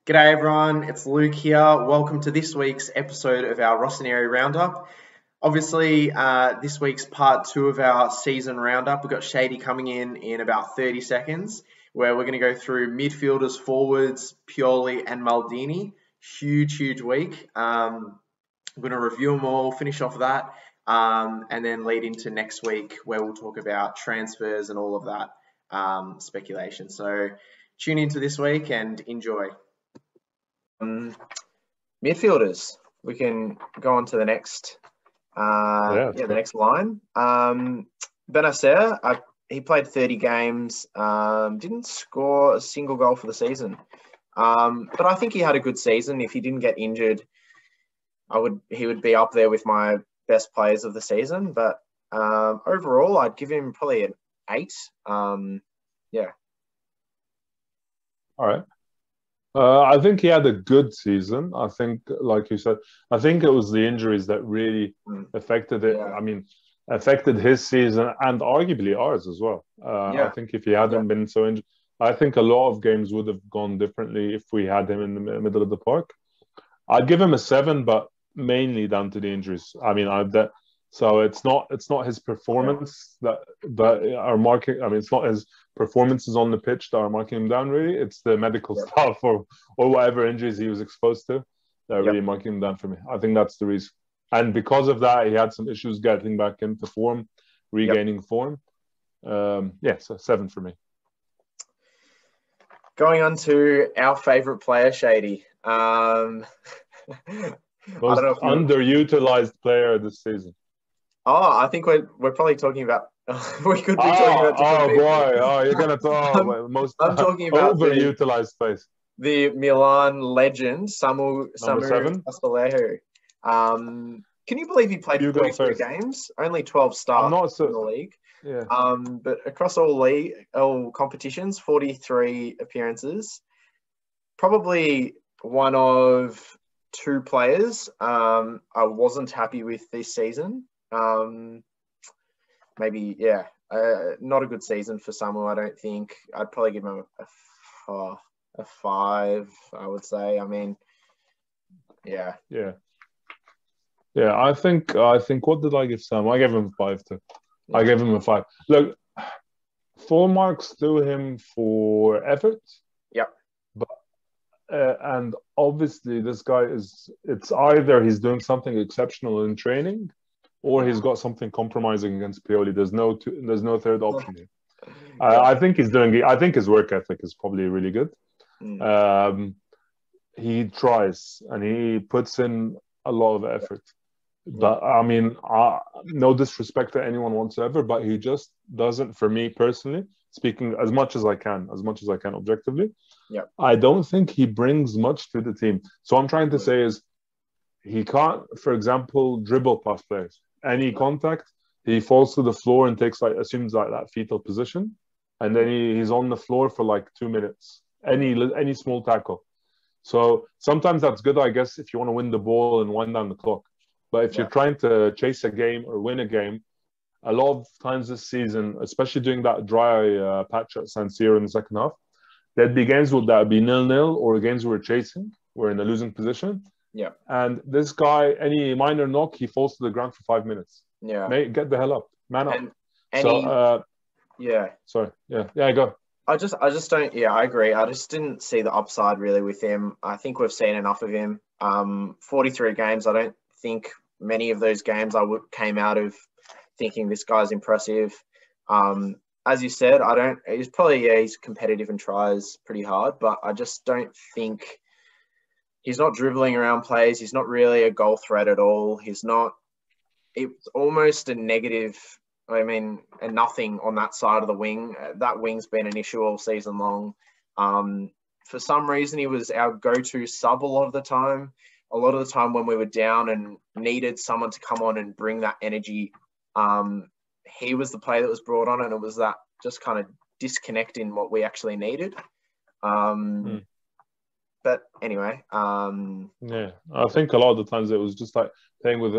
G'day everyone, it's Luke here. Welcome to this week's episode of our Rossinieri Roundup. Obviously, this week's part two of our season roundup. We've got Shady coming in about 30 seconds, where we're going to go through midfielders, forwards, Pioli and Maldini. Huge week. I'm going to review them all, finish off that, and then lead into next week where we'll talk about transfers and all of that speculation. So tune into this week and enjoy. Midfielders. We can go on to the next. The next line. Benacer. He played 30 games. Didn't score a single goal for the season. But I think he had a good season. If he didn't get injured, he would be up there with my best players of the season. But overall, I'd give him probably an 8. All right. I think he had a good season. I think, like you said, I think it was the injuries that really affected it. Yeah. I mean, affected his season and arguably ours as well. I think if he hadn't been so injured, I think a lot of games would have gone differently if we had him in the middle of the park. I'd give him a 7, but mainly down to the injuries. I mean, so it's not his performance that are marking. I mean, it's not his performances on the pitch that are marking him down. Really, it's the medical stuff or whatever injuries he was exposed to that are really marking him down for me. I think that's the reason. And because of that, he had some issues getting back into form, regaining form. So 7 for me. Going on to our favourite player, Shady. Most underutilized player this season. Oh, I think we're probably talking about. We could be talking about. You're gonna talk. I'm talking about overutilized space. The Milan legend, Samu Castelletto. Can you believe he played 43 games? Only 12 starts in the league. Yeah. But across all competitions, 43 appearances. Probably one of 2 players I wasn't happy with this season. Not a good season for Samu, I don't think. I'd probably give him a 5, I would say. I mean, yeah. I think what did I give Samu? I gave him a 5 too. I gave him a 5. Look, 4 marks to him for effort. Yep. But and obviously this guy it's either he's doing something exceptional in training or he's got something compromising against Pioli. There's no third option here. I think his work ethic is probably really good. He tries and he puts in a lot of effort. But I mean, no disrespect to anyone whatsoever, but he just doesn't, for me personally, speaking as much as I can objectively, I don't think he brings much to the team. So what I'm trying to say is he can't, for example, dribble past players. Any contact, he falls to the floor and assumes that fetal position, and then he's on the floor for like 2 minutes. Any small tackle. So sometimes that's good, I guess, if you want to win the ball and wind down the clock. But if you're trying to chase a game or win a game, a lot of times this season, especially during that dry patch at San Siro in the second half, there'd be games that would be 0-0 or games we're chasing, we're in a losing position. Yeah. And this guy, any minor knock, he falls to the ground for 5 minutes. Yeah. Mate, get the hell up. Man up. Sorry. Go. I just don't. Yeah, I agree. I just didn't see the upside really with him. I think we've seen enough of him. 43 games. I don't think many of those games came out of thinking this guy's impressive. As you said, he's competitive and tries pretty hard, but I just don't think he's not dribbling around plays. He's not really a goal threat at all. It's almost a negative. I mean, and nothing on that side of the wing. That wing's been an issue all season long. For some reason, he was our go-to sub a lot of the time. A lot of the time when we were down and needed someone to come on and bring that energy, he was the player that was brought on, and it was that just kind of disconnect in what we actually needed. But anyway, I think a lot of the times it was just like playing with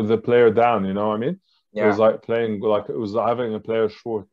the player down. You know what I mean? Yeah. It was like playing like it was having a player short.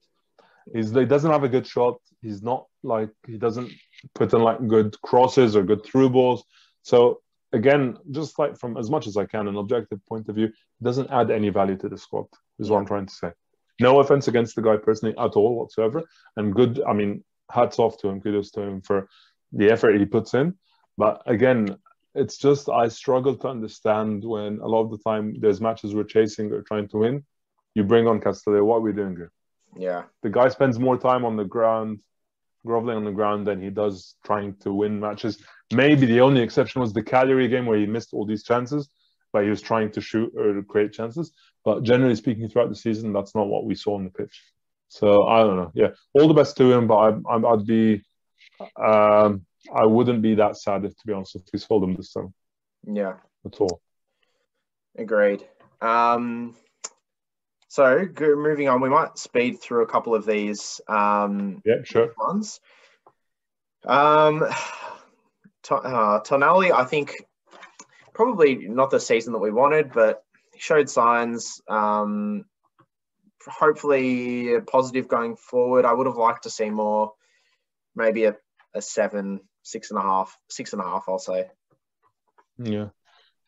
He doesn't have a good shot. He's not like he doesn't put in like good crosses or good through balls. So again, just like from as much as I can, an objective point of view, it doesn't add any value to the squad, is what I'm trying to say. No offense against the guy personally at all whatsoever. And good, I mean, hats off to him, kudos to him for the effort he puts in. But again, it's just I struggle to understand when a lot of the time there's matches we're chasing or trying to win. You bring on Castillejo, what are we doing here? Yeah. The guy spends more time on the ground, groveling on the ground, than he does trying to win matches. Maybe the only exception was the Cagliari game where he missed all these chances, but he was trying to shoot or create chances. But generally speaking, throughout the season, that's not what we saw on the pitch. So I don't know. Yeah, all the best to him, but I'd be, I wouldn't be that sad if, to be honest, if we sold him this time. Yeah. At all. Agreed. So moving on, we might speed through a couple of these. Yeah, sure. Ones. Tonali, I think, probably not the season that we wanted, but he showed signs. Hopefully positive going forward. I would have liked to see more, maybe a 7, 6.5, I'll say. Yeah.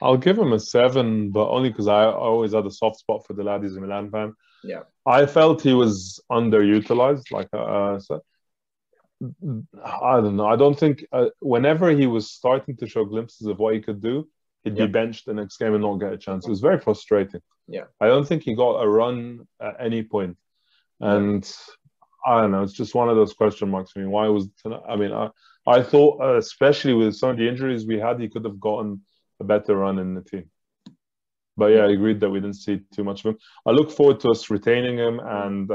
I'll give him a 7, but only because I always had a soft spot for the lad. He's a Milan fan. Yeah. I felt he was underutilized, like I said. I don't know. I don't think whenever he was starting to show glimpses of what he could do, he'd be benched the next game and not get a chance. It was very frustrating. Yeah. I don't think he got a run at any point. And I don't know. It's just one of those question marks for me. Why was I mean, I thought, especially with some of the injuries we had, he could have gotten a better run in the team. But yeah, I agreed that we didn't see too much of him. I look forward to us retaining him and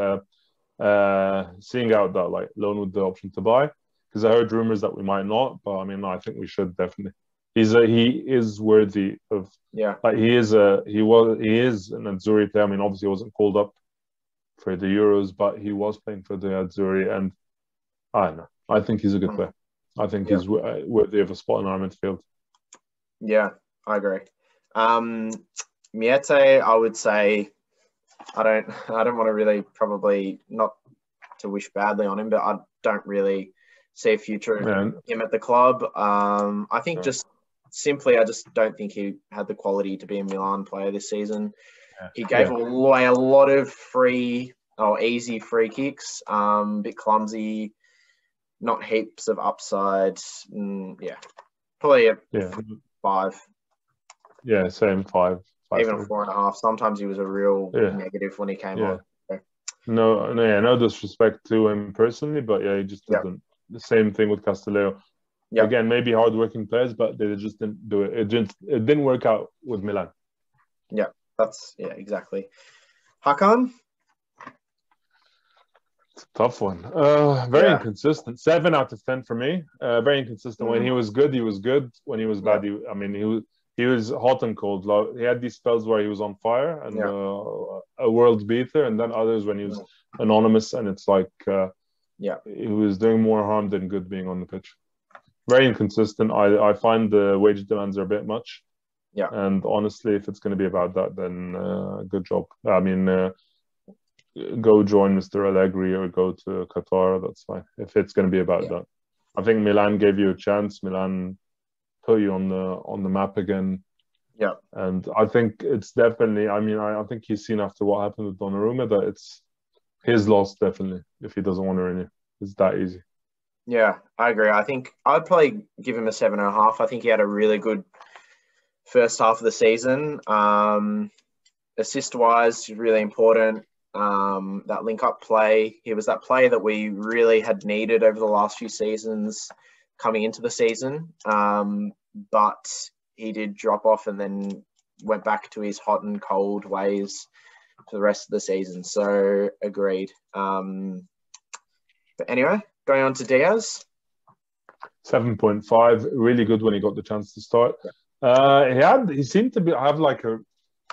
seeing out that like loan with the option to buy, because I heard rumors that we might not, but I mean, no, I think we should definitely. He is worthy of. Yeah. Like he is an Azzurri player. I mean, obviously he wasn't called up for the Euros, but he was playing for the Azzurri, and I don't know. I think he's a good player. I think he's worthy of a spot in our midfield. Yeah, I agree. Miete, I would say, I don't want to really, probably not to wish badly on him, but I don't really see a future in him at the club. I think just simply, I just don't think he had the quality to be a Milan player this season. Yeah. He gave away a lot of easy free kicks, a bit clumsy, not heaps of upside. Probably a 5. Yeah, same 5. Even a 4.5. Sometimes he was a real negative when he came on. So. No disrespect to him personally, but he just didn't. The same thing with Castillejo. Yep. Again, maybe hard-working players, but they just didn't do it. It didn't work out with Milan. Yeah, exactly. Hakan? It's a tough one. Very inconsistent. 7 out of 10 for me. Very inconsistent. When he was good, he was good. When he was bad, he was hot and cold. He had these spells where he was on fire and a world beater, and then others when he was anonymous, and it's like he was doing more harm than good being on the pitch. Very inconsistent. I find the wage demands are a bit much. Yeah. And honestly, if it's going to be about that, then good job. I mean, go join Mr. Allegri or go to Qatar. That's fine. If it's going to be about that, I think Milan gave you a chance. Milan put you on the map again. Yeah. And I think it's definitely. I mean, I think he's seen after what happened with Donnarumma that it's his loss definitely if he doesn't want to renew. It's that easy. Yeah, I agree. I think I'd probably give him a 7.5. I think he had a really good first half of the season. Assist-wise, really important. That link-up play. He was that player that we really had needed over the last few seasons coming into the season. But he did drop off and then went back to his hot and cold ways for the rest of the season. So, agreed. But anyway, going on to Diaz. 7.5. Really good when he got the chance to start. He seemed to have like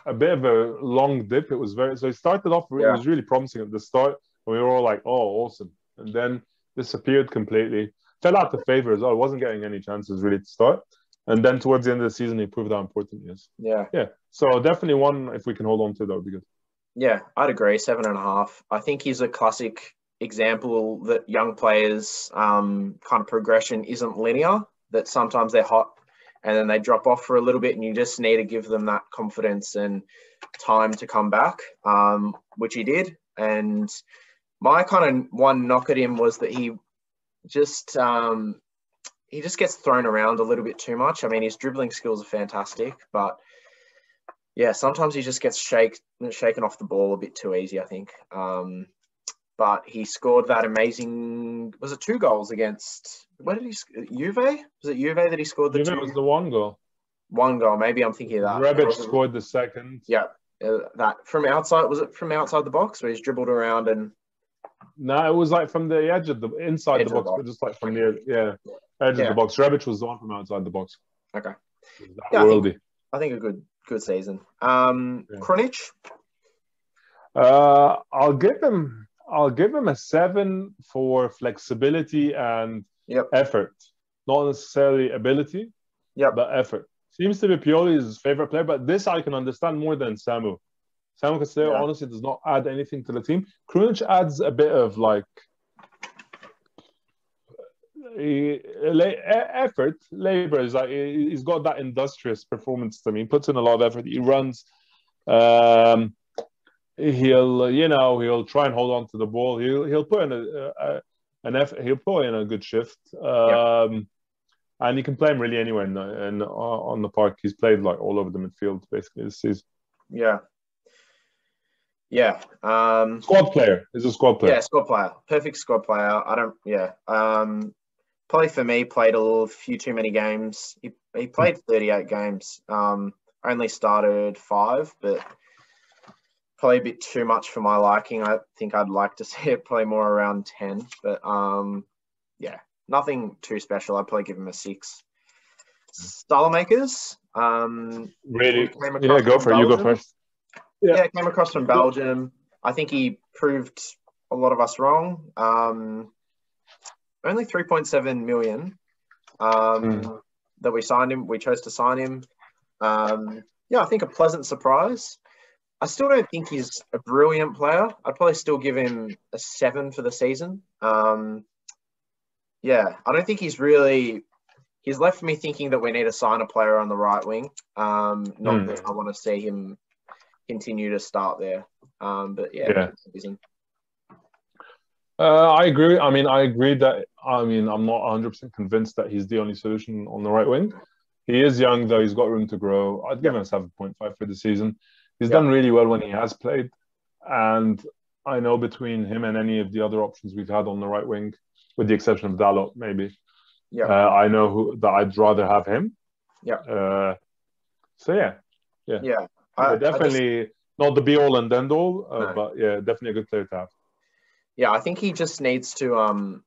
a bit of a long dip. It was so he started off, it was really promising at the start. And we were all like, oh, awesome. And then disappeared completely. Fell out of favor as well. Wasn't getting any chances really to start. And then towards the end of the season, he proved how important he is. Yeah. Yeah. So definitely one, if we can hold on to, that would be good. Yeah, I'd agree. 7.5. I think he's a classic example that young players' kind of progression isn't linear, that sometimes they're hot and then they drop off for a little bit, and you just need to give them that confidence and time to come back, which he did. And my kind of one knock at him was that he just gets thrown around a little bit too much. I mean, his dribbling skills are fantastic, but yeah, sometimes he just gets shaken off the ball a bit too easy, I think. But he scored that amazing, was it 2 goals against, where did he, Juve? Was it Juve that he scored the Juve 2? was the 1 goal. 1 goal, maybe I'm thinking of that. Rebic scored the second. Yeah, that from outside, was it from outside the box where he's dribbled around and... No, it was like from the edge of the, inside the box, but just like from the edge of the box. Rebic was the one from outside the box. Okay. Worldy. I think a good season. Krunic? I'll give him a 7 for flexibility and effort. Not necessarily ability, but effort. Seems to be Pioli's favorite player, but this I can understand more than Samu. Samu Castillejo honestly does not add anything to the team. Krunic adds a bit of like effort, labor. Is like he's got that industrious performance to me. He puts in a lot of effort. He runs. He'll try and hold on to the ball. He'll put in an effort. He'll put in a good shift. And he can play him really anywhere on the park. He's played like all over the midfield basically this season. Squad player. He's a squad player. Yeah, squad player. Perfect squad player. Probably for me, played a few too many games. He played 38 games. Only started 5, but probably a bit too much for my liking. I think I'd like to see it play more around 10. But nothing too special. I'd probably give him a 6. Stylemakers. Really? Go for it. You go first. Came across from Belgium. I think he proved a lot of us wrong. Only 3.7 million that we signed him. We chose to sign him. I think a pleasant surprise. I still don't think he's a brilliant player. I'd probably still give him a 7 for the season. I don't think he's left me thinking that we need to sign a player on the right wing. Not that I want to see him continue to start there. I agree. I agree that, I'm not 100% convinced that he's the only solution on the right wing. He is young, though. He's got room to grow. I'd give him a 7.5 for the season. He's done really well when he has played. And I know between him and any of the other options we've had on the right wing, with the exception of Dalot, maybe, I know that I'd rather have him. Definitely not the be-all and end-all, but definitely a good player to have. I think he just needs to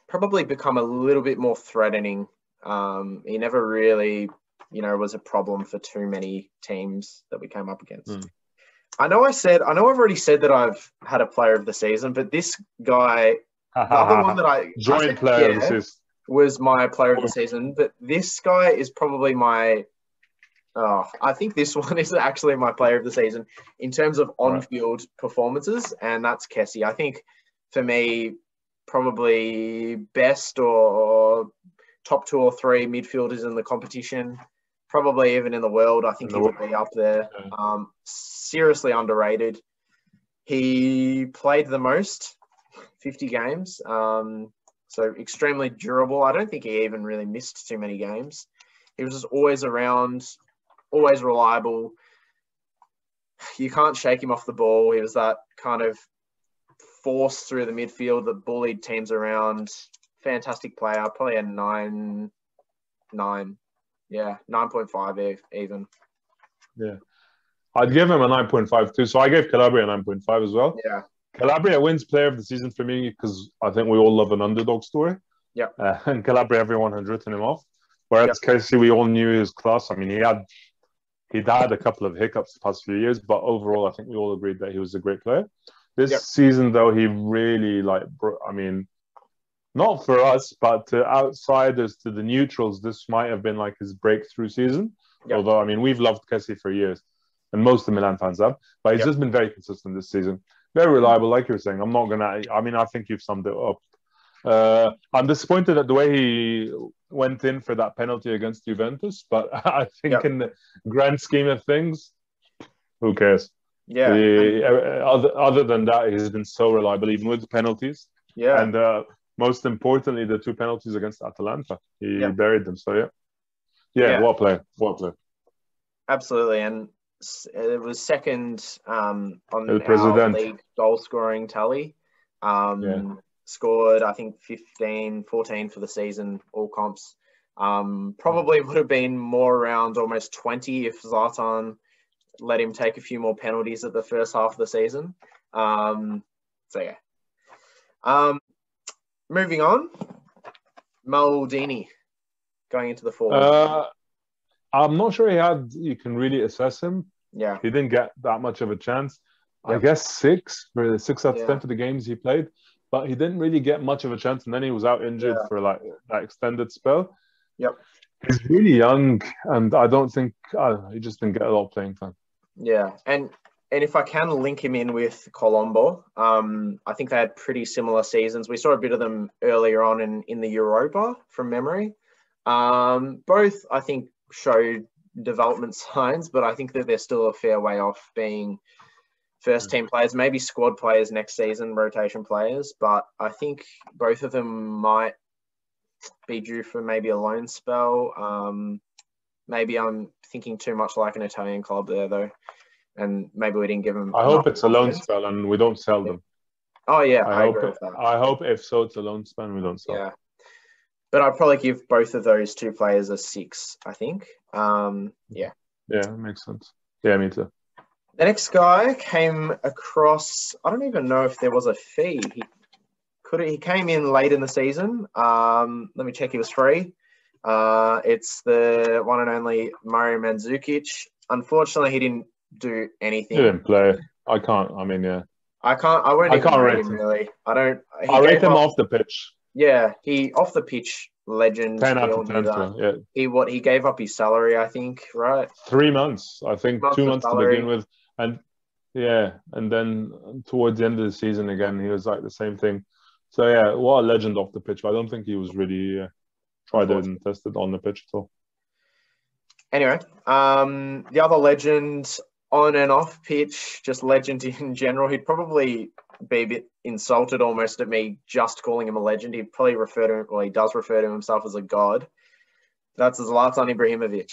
probably become a little bit more threatening. He never really, was a problem for too many teams that we came up against. I know I've already said that I've had a player of the season, but this guy, the other one that I joint player of the season was my player of the season, but this guy is probably I think this one is actually my player of the season in terms of on-field performances, and that's Kessie. I think for me, probably best or top 2 or 3 midfielders in the competition, probably even in the world. I think he would be up there. Seriously underrated. He played the most, 50 games, so extremely durable. I don't think he even really missed too many games. He was just always around, always reliable. You can't shake him off the ball. He was that kind of force through the midfield that bullied teams around. Fantastic player. Probably a 9.5 even. Yeah. I'd give him a 9.5 too. So I gave Calabria a 9.5 as well. Yeah. Calabria wins player of the season for me because I think we all love an underdog story. Yeah. And Calabria, everyone had written him off. Whereas Kessie, we all knew his class. He'd had a couple of hiccups the past few years, but overall, I think we all agreed that he was a great player. This season, though, he really, not for us, but to outsiders, to the neutrals, this might have been like his breakthrough season. Yep. Although, we've loved Kessie for years, and most of Milan fans have, but he's just been very consistent this season. Very reliable, like you're saying. I think you've summed it up. I'm disappointed at the way he went in for that penalty against Juventus, but I think in the grand scheme of things, who cares? Yeah. Other than that, he's been so reliable, even with the penalties. Yeah. And most importantly, the 2 penalties against Atalanta, he buried them. So what a play. Absolutely, and it was second on our league goal scoring tally. Scored, I think, 15, 14 for the season, all comps. Probably would have been more around almost 20 if Zlatan let him take a few more penalties at the first half of the season. Moving on, Maldini going into the forward. I'm not sure you can really assess him. Yeah. He didn't get that much of a chance. I guess 6 out of 10 of the games he played, but he didn't really get much of a chance, and then he was out injured for like that extended spell. Yep. He's really young, and I don't think he just didn't get a lot of playing time. Yeah, and if I can link him in with Colombo, I think they had pretty similar seasons. We saw a bit of them earlier on in the Europa from memory. Both, I think, showed development signs, but I think that they're still a fair way off being first team players, maybe squad players next season, rotation players. But I think both of them might be due for maybe a loan spell. Maybe I'm thinking too much like an Italian club there, though. And maybe we didn't give them... I hope it's a loan spell and we don't sell them. Oh, yeah, I agree with that. I hope if so, it's a loan spell and we don't sell them. But I'd probably give both of those 2 players a 6, I think. Yeah, makes sense. Yeah, me too. The next guy came across... I don't even know if there was a fee. He came in late in the season. Let me check. He was free. It's the one and only Mario Mandzukic. Unfortunately, he didn't do anything. He didn't play. I can't rate him really. I rate him off the pitch. Yeah, he off the pitch legend. 10 out of 10. He gave up his salary, I think, right? 3 months. I think 2 months to begin with. And then towards the end of the season again, he was like the same thing. So what a legend off the pitch. But I don't think he was really tried and tested on the pitch at all. Anyway, the other legend on and off pitch, just legend in general, he'd probably be a bit insulted almost at me just calling him a legend. He'd probably he does refer to himself as a god. That's Zlatan Ibrahimovic.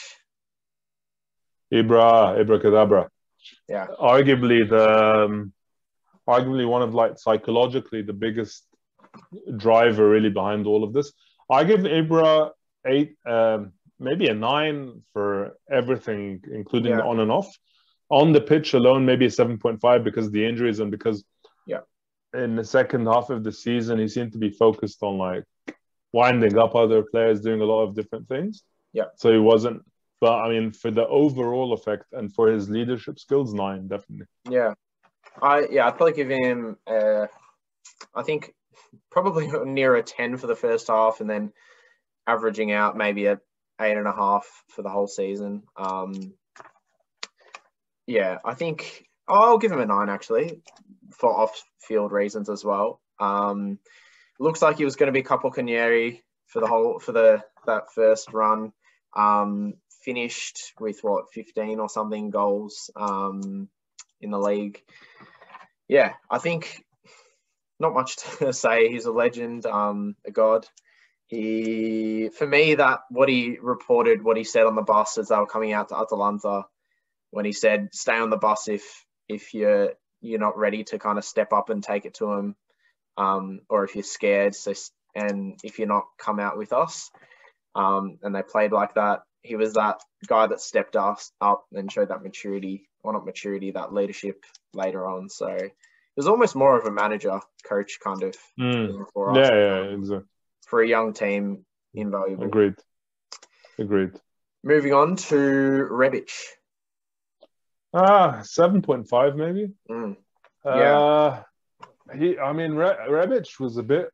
Ibracadabra. Yeah. Arguably one of like psychologically the biggest driver really behind all of this. I give Ibra 8, maybe a 9 for everything, including the on and off. On the pitch alone, maybe a 7.5 because of the injuries and because in the second half of the season, he seemed to be focused on like winding up other players, doing a lot of different things. Yeah. So he wasn't, but I mean, for the overall effect and for his leadership skills, 9, definitely. Yeah. I'd probably give him, I think, probably near a 10 for the first half and then averaging out maybe a 8.5 for the whole season. I think I'll give him a 9 actually for off-field reasons as well. Looks like he was going to be Capo Cannieri for that first run. Finished with 15 or something goals in the league. Yeah, I think not much to say. He's a legend, a god. For me, what he said on the bus as they were coming out to Atalanta, when he said, "Stay on the bus if you're not ready to kind of step up and take it to him, or if you're scared, and if you're not, come out with us." And they played like that. He was that guy that stepped up and showed that maturity, or not maturity, that leadership later on. So it was almost more of a manager, coach kind of thing for us. Yeah, exactly. For a young team, invaluable. Agreed. Moving on to Rebic. 7.5 maybe. Yeah. Rebic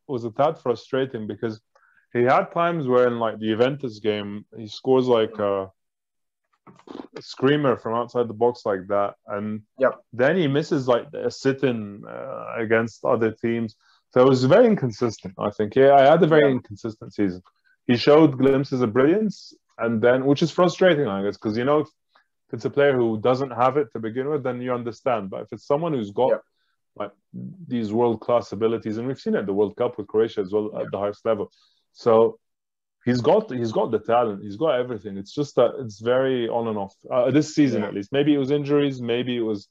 was a tad frustrating because he had times where in like the Juventus game he scores like a screamer from outside the box like that, and then he misses like a sit-in against other teams. So it was very inconsistent, I think. Yeah, I had a very inconsistent season. He showed glimpses of brilliance, and then, which is frustrating, I guess, because, if it's a player who doesn't have it to begin with, then you understand. But if it's someone who's got like these world-class abilities, and we've seen it at the World Cup with Croatia as well at the highest level. So he's got the talent. He's got everything. It's just that it's very on and off. This season, at least. Maybe it was injuries. Maybe it was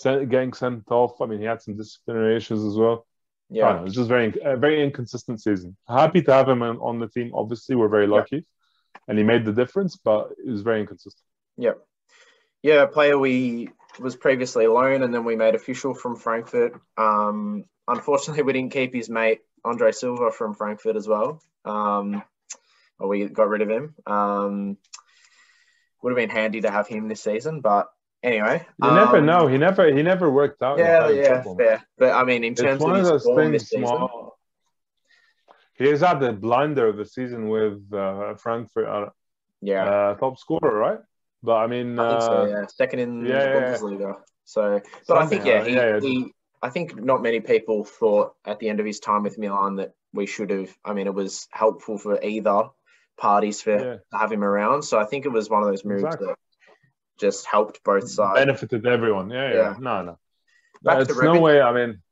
getting sent off. I mean, he had some disciplinary issues as well. Yeah, it's just a very inconsistent season. Happy to have him on the team. Obviously, we're very lucky, and he made the difference. But it was very inconsistent. Yeah, a player we was previously loan, and then we made official from Frankfurt. Unfortunately, we didn't keep his mate Andre Silva from Frankfurt as well. Or we got rid of him. Would have been handy to have him this season, but anyway. You never know. He never worked out. Yeah, fair. But I mean, in terms of his form this season, he has had the blinder of the season with Frankfurt. Top scorer, right? But I mean, I think so. Yeah, second in the Bundesliga. So, but I think I think not many people thought at the end of his time with Milan that we should have. I mean, it was helpful for either parties to have him around. So I think it was one of those moves that just helped both sides. Benefited everyone. Yeah. No. It's no way. I mean,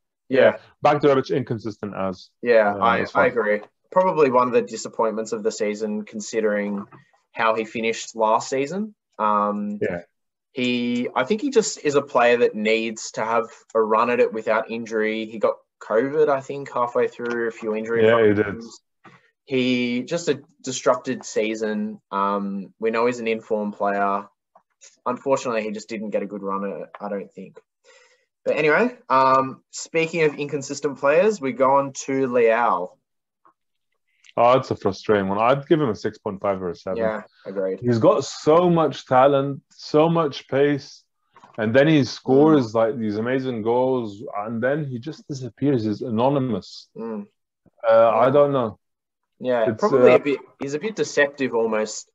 back to Rebic, inconsistent as. Yeah, I agree. Probably one of the disappointments of the season, considering how he finished last season. I think he just is a player that needs to have a run at it without injury. He got COVID, I think, halfway through, a few injuries. Yeah, he did. He just a disrupted season. We know he's an informed player. Unfortunately, he just didn't get a good run at it, I don't think. But anyway, speaking of inconsistent players, we go on to Leao. Oh, it's a frustrating one. I'd give him a 6.5 or a 7. Yeah, agreed. He's got so much talent, so much pace, and then he scores like these amazing goals, and then he just disappears. He's anonymous. I don't know. Yeah, it's probably he's a bit deceptive almost.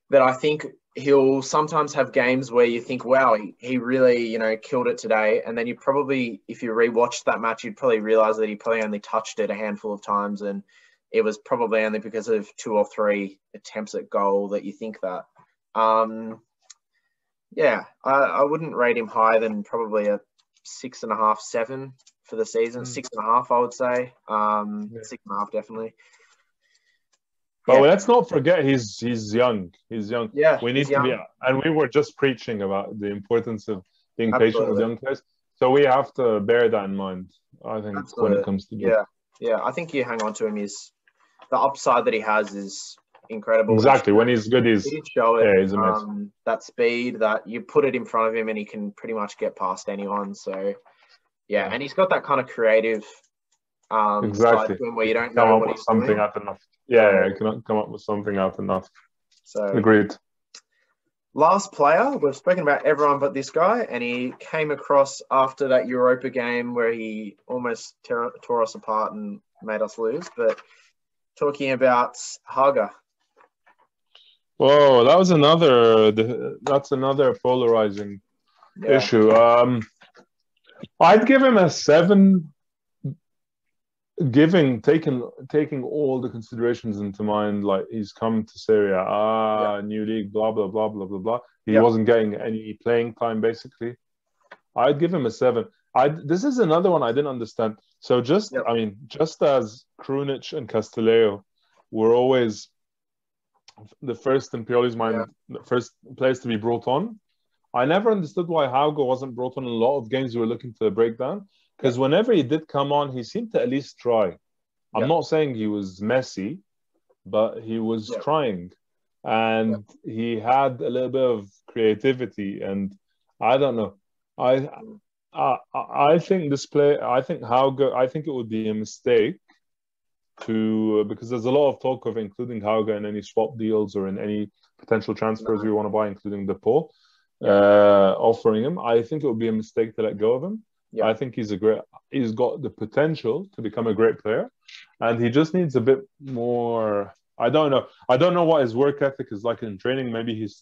That I think he'll sometimes have games where you think, wow, he really, killed it today. And then you probably, if you rewatched that match, you'd probably realize that he probably only touched it a handful of times, and it was probably only because of 2 or 3 attempts at goal that you think that. I wouldn't rate him higher than probably a 6.5, 7 for the season. 6.5, I would say. 6.5, definitely. But let's not forget he's young. He's young. Yeah, we need to be, and we were just preaching about the importance of being patient with young players. So we have to bear that in mind, I think, when it comes to Yeah, I think you hang on to him. The upside that he has is incredible. Exactly. When he's good, he show it. Yeah, he's amazing. That speed, that you put it in front of him and he can pretty much get past anyone. So, and he's got that kind of creative side to him where you don't know what he's doing. Out of nothing. Yeah, he can come up with something out of nothing. So, agreed. Last player, we've spoken about everyone but this guy, and he came across after that Europa game where he almost tore us apart and made us lose. But talking about Haga. Whoa, that's another polarizing issue. I'd give him a 7. Taking all the considerations into mind, like he's come to Serie A, new league, blah blah blah blah blah blah. He wasn't getting any playing time basically. I'd give him a 7. This is another one I didn't understand. So just as Krunic and Castillejo were always the first in Pioli's mind, the first players to be brought on, I never understood why Haugo wasn't brought on in a lot of games we were looking to break down. Because whenever he did come on, he seemed to at least try. I'm not saying he was messy, but he was trying. And he had a little bit of creativity. And I don't know. I think this play, I think it would be a mistake because there's a lot of talk of including Hauga in any swap deals or in any potential transfers we want to buy, including Depol, offering him. I think it would be a mistake to let go of him. Yeah. I think he's got the potential to become a great player, and he just needs a bit more. I don't know what his work ethic is like in training. Maybe he's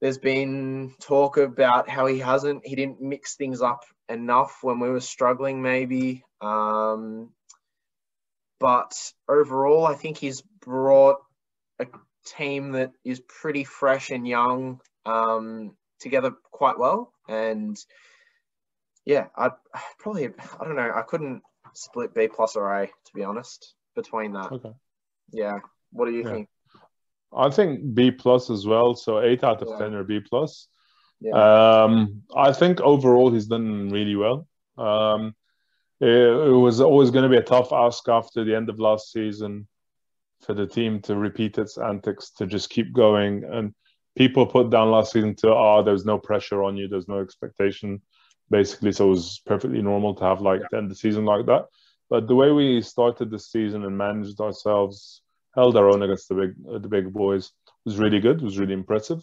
there's been talk about how he didn't mix things up enough when we were struggling, maybe. But overall, I think he's brought a team that is pretty fresh and young together quite well. And yeah, I don't know. I couldn't split B plus or A, to be honest, between that. Okay. Yeah. What do you think? I think B plus as well. So 8 out of 10 or B plus. Yeah. I think overall he's done really well. It was always going to be a tough ask after the end of last season for the team to repeat its antics, to just keep going. And people put down last season to, there's no pressure on you, there's no expectation, basically. So it was perfectly normal to have to end the season like that. But the way we started the season and managed ourselves, held our own against the big boys, was really good. It was really impressive.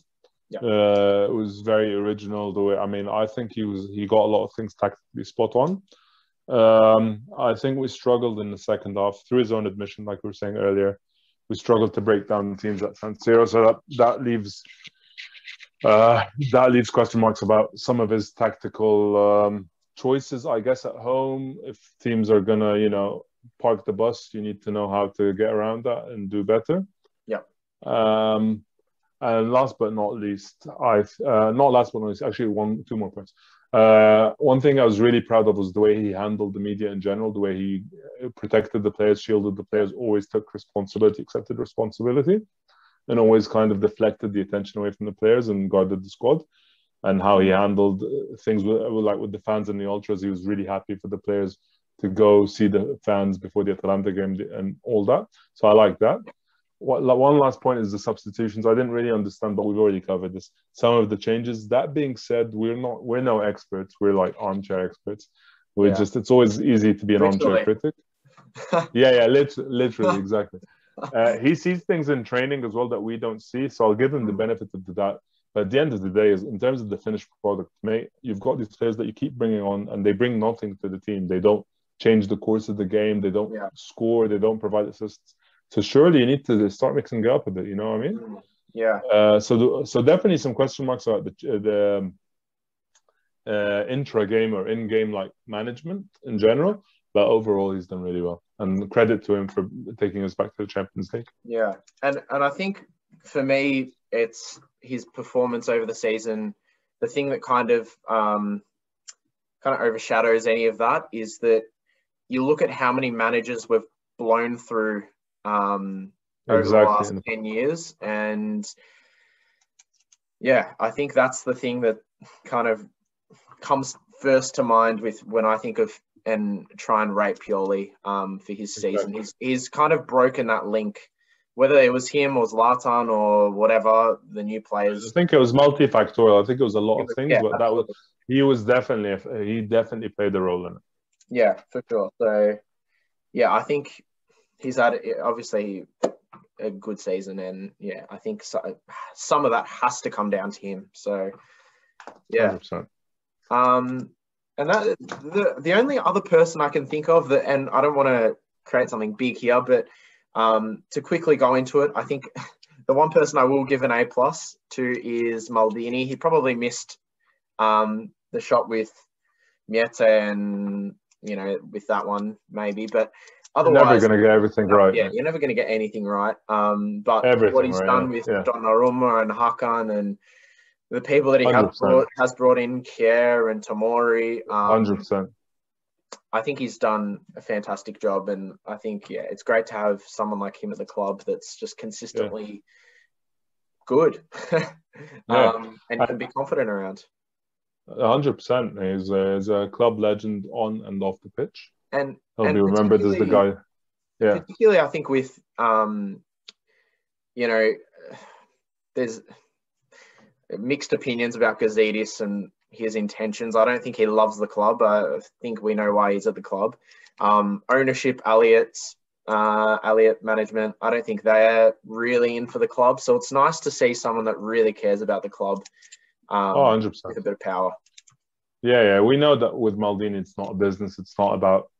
Yeah. It was very original. I think he got a lot of things tactically spot on. I think we struggled in the second half, through his own admission, like we were saying earlier. We struggled to break down teams at San Siro, so that leaves question marks about some of his tactical choices. I guess at home, if teams are gonna park the bus, you need to know how to get around that and do better. Yeah. And last but not least, actually two more points. One thing I was really proud of was the way he handled the media in general, the way he protected the players, shielded the players, always took responsibility, accepted responsibility, and always kind of deflected the attention away from the players and guarded the squad. And how he handled things with the fans and the ultras. He was really happy for the players to go see the fans before the Atalanta game and all that. So I like that. One last point is the substitutions. I didn't really understand, but we've already covered this. Some of the changes. That being said, we're no experts. We're like armchair experts. It's always easy to be an armchair critic. Literally, exactly. He sees things in training as well that we don't see. So I'll give him the benefit of the doubt. But at the end of the day, in terms of the finished product, mate, you've got these players that you keep bringing on, and they bring nothing to the team. They don't change the course of the game. They don't score. They don't provide assists. So surely you need to start mixing it up a bit. You know what I mean? Yeah. So definitely some question marks about the intra-game or in-game management in general. But overall, he's done really well. And credit to him for taking us back to the Champions League. Yeah. And I think for me, it's his performance over the season. The thing that kind of overshadows any of that is that you look at how many managers we've blown through over the last 10 years. And yeah, I think that's the thing that kind of comes first to mind when I think of and try and rate Pioli for his season. He's kind of broken that link, whether it was him or Zlatan or whatever, the new players. I think it was multifactorial. I think it was a lot of things, but he definitely played a role in it. Yeah, for sure. So, yeah, I think he's had obviously a good season, and yeah, I think some of that has to come down to him. So, yeah. 100%. And that the only other person I can think of that, and I don't want to create something big here, but to quickly go into it, I think the one person I will give an A+ to is Maldini. He probably missed the shot with Miete and, with that one maybe, but otherwise... You're never going to get everything right. Yeah, you're never going to get anything right. But everything what he's done with Donnarumma and Hakan and the people that he has brought in, Kier and Tomori... 100%. I think he's done a fantastic job, and I think, it's great to have someone like him at the club that's just consistently good and you can be confident around. 100%. He's a club legend on and off the pitch. And he'll be remembered as the guy. Yeah. Particularly, I think with, there's mixed opinions about Gazidis and his intentions. I don't think he loves the club. I think we know why he's at the club. Ownership, Elliott management, I don't think they're really in for the club. So it's nice to see someone that really cares about the club 100%. with a bit of power. Yeah. We know that with Maldini, it's not a business. It's not about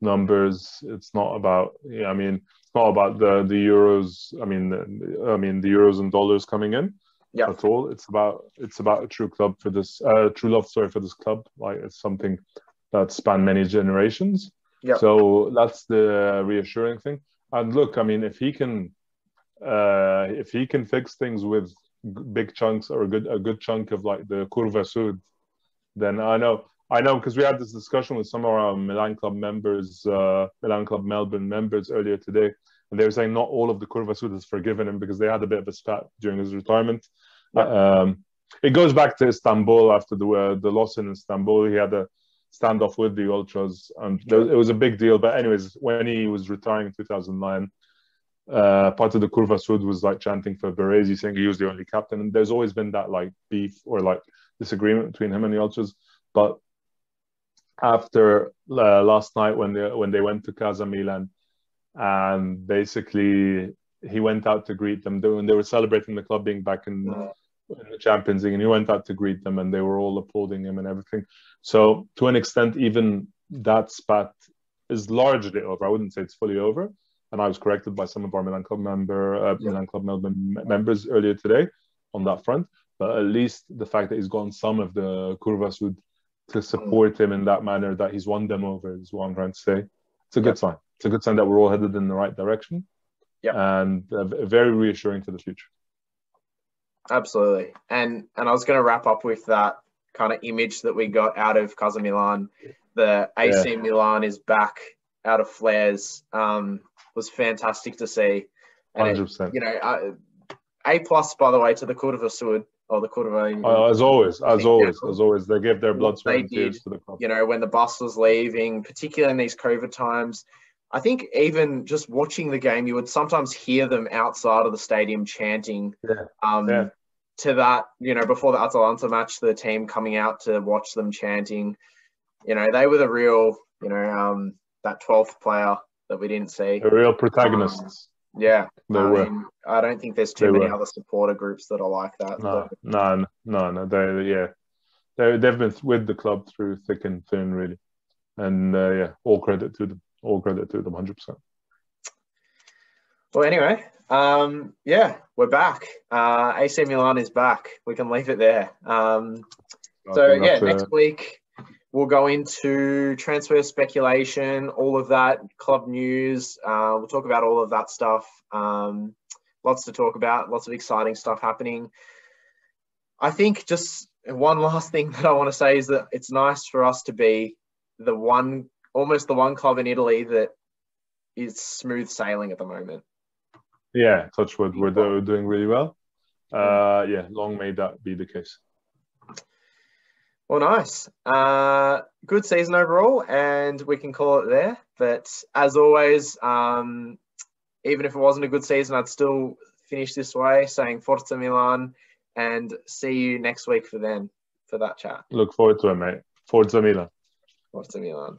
numbers. It's not about, it's not about the euros. The euros and dollars coming in. at all. It's about a true club for this true love story for this club. Like it's something that spanned many generations. Yeah. So that's the reassuring thing. And look, I mean, if he can fix things with big chunks or a good chunk of like the Curva Sud, then I know because we had this discussion with some of our Milan Club members, Milan Club Melbourne members earlier today, and they were saying not all of the Curva Sud has forgiven him because they had a bit of a spat during his retirement. Yeah. It goes back to Istanbul after the loss in Istanbul. He had a standoff with the ultras, and it was a big deal. But anyways, when he was retiring in 2009, part of the Curva Sud was like chanting for Baresi, saying he was the only captain. And there's always been that like beef or like disagreement between him and the ultras. But after last night, when they went to Casa Milan, and basically he went out to greet them when they were celebrating the club being back in the Champions League, and he went out to greet them, and they were all applauding him and everything. So to an extent, even that spat is largely over. I wouldn't say it's fully over. And I was corrected by some of our Milan Club Melbourne members earlier today on that front. But at least the fact that he's gotten some of the Curva Sud to support him in that manner, that he's won them over, is what I'm trying to say. It's a good sign. It's a good sign that we're all headed in the right direction. And very reassuring to the future. Absolutely. And I was going to wrap up with that kind of image that we got out of Casa Milan. The AC Milan is back out of flares. Was fantastic to see. And 100%. It, A+, by the way, to the Curva Sud, or the Curva. As always, they give their blood, sweat, and tears to the club. When the bus was leaving, particularly in these COVID times, I think even just watching the game, you would sometimes hear them outside of the stadium chanting. To that, before the Atalanta match, the team coming out to watch them chanting. They were the real, that 12th player that we didn't see. The real protagonists. They were. I don't think there's too many other supporter groups that are like that. No. They've been with the club through thick and thin, really. And all credit to them. All credit to them, 100%. Well, anyway, we're back. AC Milan is back. We can leave it there. Next week we'll go into transfer speculation, all of that, club news. We'll talk about all of that stuff. Lots to talk about, lots of exciting stuff happening. I think just one last thing that I want to say is that it's nice for us to be almost the one club in Italy that is smooth sailing at the moment. Yeah, touch wood. We're doing really well. Long may that be the case. Well, nice. Good season overall, and we can call it there. But as always, even if it wasn't a good season, I'd still finish this way, saying Forza Milan, and see you next week for that chat. Look forward to it, mate. Forza Milan. Forza Milan.